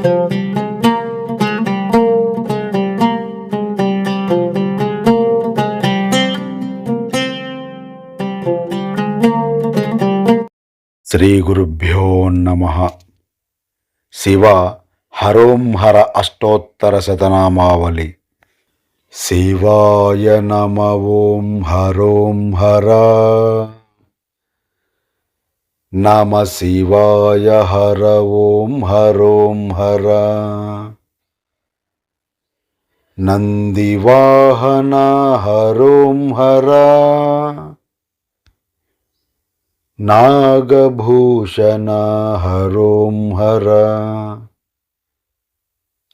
శ్రీ గురుభ్యో నమః. శివ హరోం హర అష్టోత్తర శతనామావళి. శివాయ నమ ఓం హరోం హర. నమ శివాయ హర ఓం హరోం హర. నందివాహన హరోం హర. నాగభూషణ హరోం హర.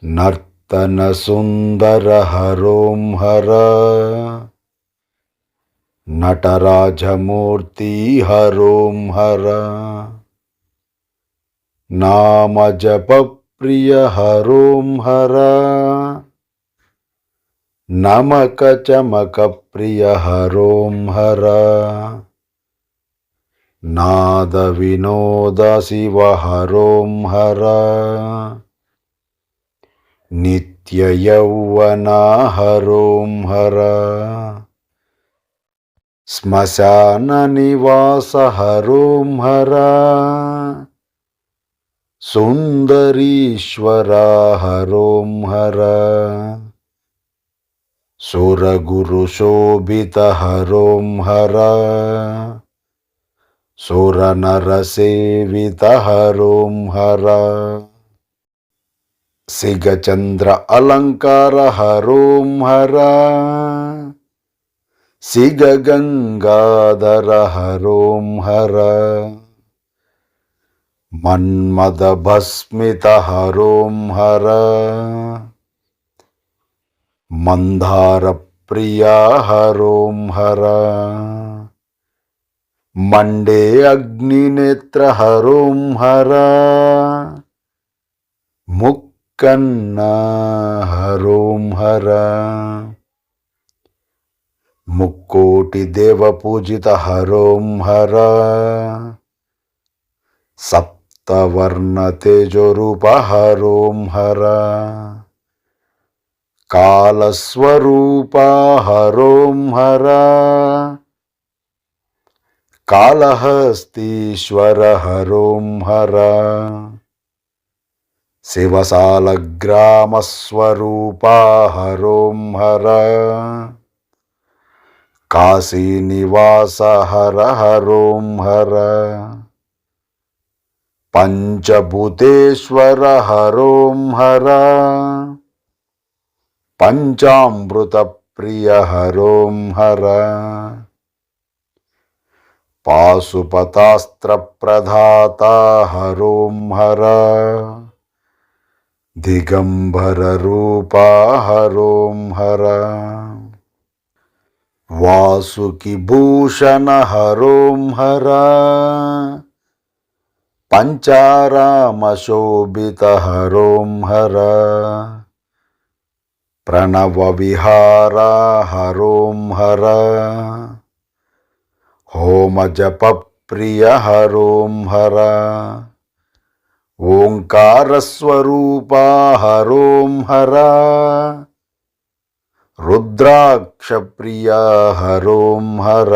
నర్తన సుందర హరోం హర. నటరాజమూర్తి హరోం హర. నామజప ప్రియ హరోం హర. నమక చమక ప్రియ హరోం హర. నాద వినోద శివ హరోం హర. నిత్య యౌవన హరోం హర. శ్మశాన నివాస హరోం హర. సుందరీశ్వర హరోం హర. సురగురు శోభిత హరోం హర. సురనరసేవిత హరోం హర. సిగచంద్ర అలంకార హరోం హర. సిగగంగాధర హరోం హర. మన్మద భస్మిత హరోం హర. మందార ప్రియ హరోం హర. మండే అగ్నినేత్ర హరోం హర. ముక్కన్న హరోం హర. ముక్కోటి దేవ పూజిత హరోం హర. సప్తవర్ణ తేజోరూప హరోం హర. కాలస్వరూప హరోం హర. కాళహస్తీశ్వర హరోం హర. శివసాలగ్రామస్వరూప హరోం హర. కాశీనివాస హర హరోం హర. పంచభూతేశ్వర హరోం హర. పంచామృత ప్రియ హరోం హర. పాశుపతాస్త్ర ప్రదాత హరోం హర. దిగంబర రూప హరోం హర. వాసుకి భూషణ హరోం హర. పంచారామ శోభిత హరోం హర. ప్రణవ విహార హరోం హర. హోమ జప ప్రియ హరోం హర. ఓంకార స్వరూప హరోం హర. రుద్రాక్ష ప్రియ హరోం హర.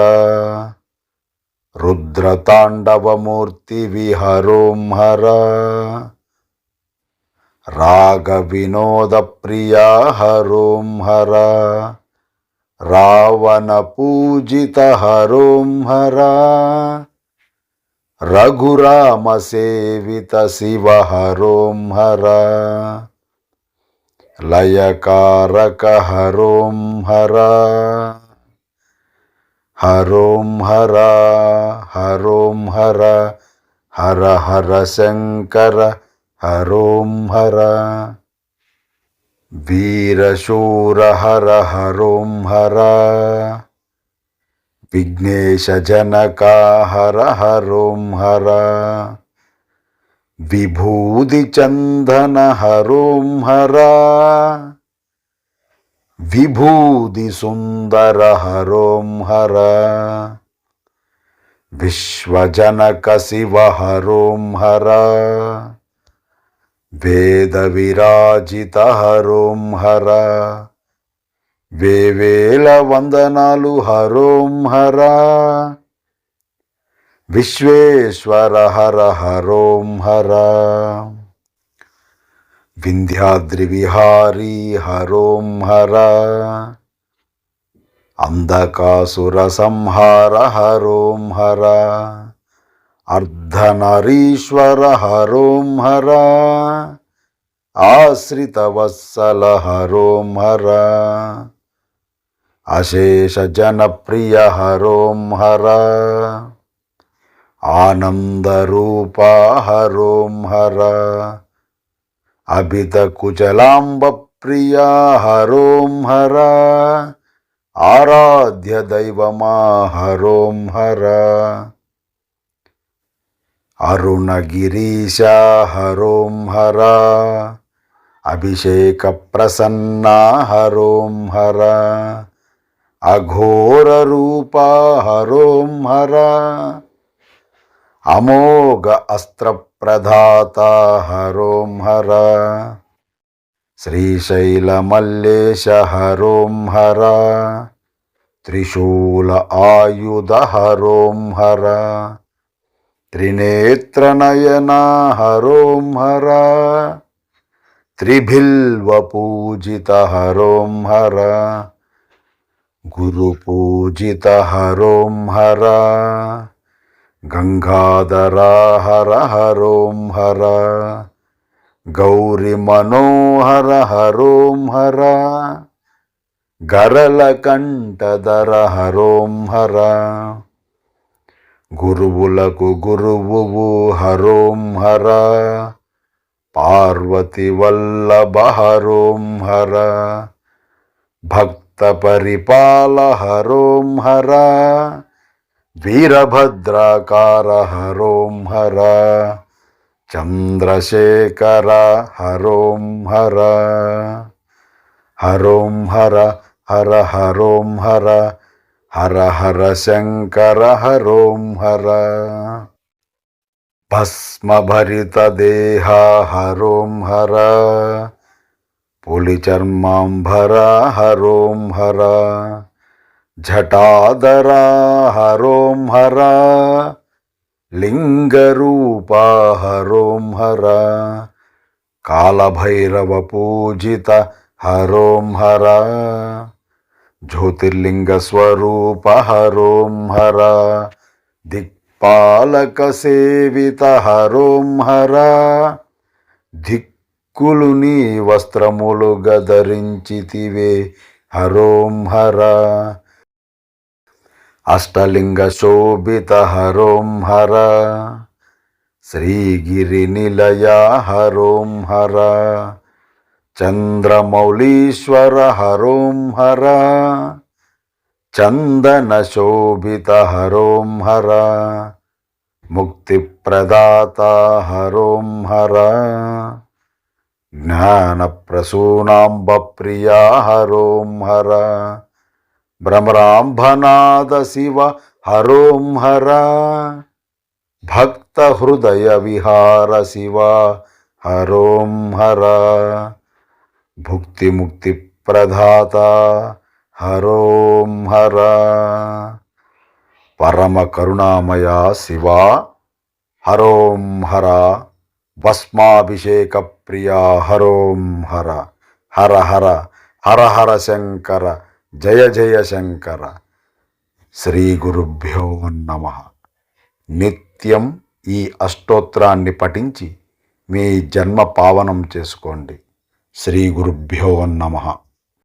రుద్రతాండవమూర్తి విహరోం హర. రాగ వినోద ప్రియ హరోం హర. రావణ పూజిత హరోం హర. రఘురామ సేవిత శివ హరోం హర. లయకారక హరోం హర. హరోం హర హరోం హర. హర హర శంకర హరోం హర. వీరశూర హర హరోం హర. విఘ్నేశ జనక హర హరోం హర. విభూది చందన హరోం హర. విభూది సుందర హరోం హర. విశ్వజనక శివ హరోం హర. వేద విరాజిత హరోం హర, వేవేల వందనాలు హరోం హర, విశ్వేశ్వర హర హరోం హర, వింధ్యాద్రి విహారీ హరోం హర, అంధకాసుర సంహార హరోం హర, అర్ధనరీశ్వర హరోం హర, ఆశ్రిత వత్సల హరోం హర, అశేష జనప్రియ హరోం హర, ఆనందరూప హరోం హర, అభిత కుచలాంబ ప్రియ హరోం హర, ఆరాధ్య దైవమా హరోం హర, అరుణగిరీశ హరోం హర, అభిషేక ప్రసన్న హరోం హర, అఘోర రూప హరోం హర, అమోఘ అస్త్ర ప్రధాత హరోం హర, శ్రీశైల మల్లేశ హరోం హర, త్రిశూల ఆయుధ హరోం హర, త్రినేత్రనయన హరోం హర, త్రిభిల్వ పూజిత హరోం హర, గురు పూజిత హరోం హర, గంగాధర హర హరోం హర, గౌరి మనోహర హరోం హర, గరళ కంఠధర హరోం హర, గురువులకు గురువువు హరోం హర, పార్వతి వల్లభ హరోం హర, భక్త పరిపాల హరోం హర, వీరభద్రాకార హరోం హర, చంద్రశేఖర హరోం హర, హరోం హర హర హరోం హర, హర హర శంకర హరోం హర, భస్మభరిత దేహ హరోం హర, పులి చర్మాంబర హరోం హర, జటాధర హరోం హర, లింగరూప హరోం హర, కాలభైరవ పూజిత హరోం హర, జ్యోతిర్లింగ స్వరూప హరోం హర, దిక్పాలక సేవిత హరోం హర, దిక్కులు నీ వస్త్రములు గదరించితివే హరోం హర, అష్టలింగ శోభిత హరోం హర, శ్రీగిరి నిలయ హరోం హర, చంద్రమౌళీశ్వర హరోం హర, చందన శోభిత హరోం హర, ముక్తిప్రదాత హరోం హర, జ్ఞాన ప్రసూనాంబ ప్రియ హరోం హర, భ్రమరాంభనాద శివ హరోం హర, భక్త హృదయ విహార శివ హరోం హర, భుక్తి ముక్తి ప్రదాత హరోం హర, పరమ కరుణామయ శివ హరోం హర, భస్మాభిషేక ప్రియ హరోం హర, హర హర హర హర శంకర, జయ జయ శంకర. శ్రీ గురుభ్యో నమః. నిత్యం ఈ అష్టోత్తరాన్ని పఠించి మీ జన్మ పావనం చేసుకోండి. శ్రీ గురుభ్యో నమః.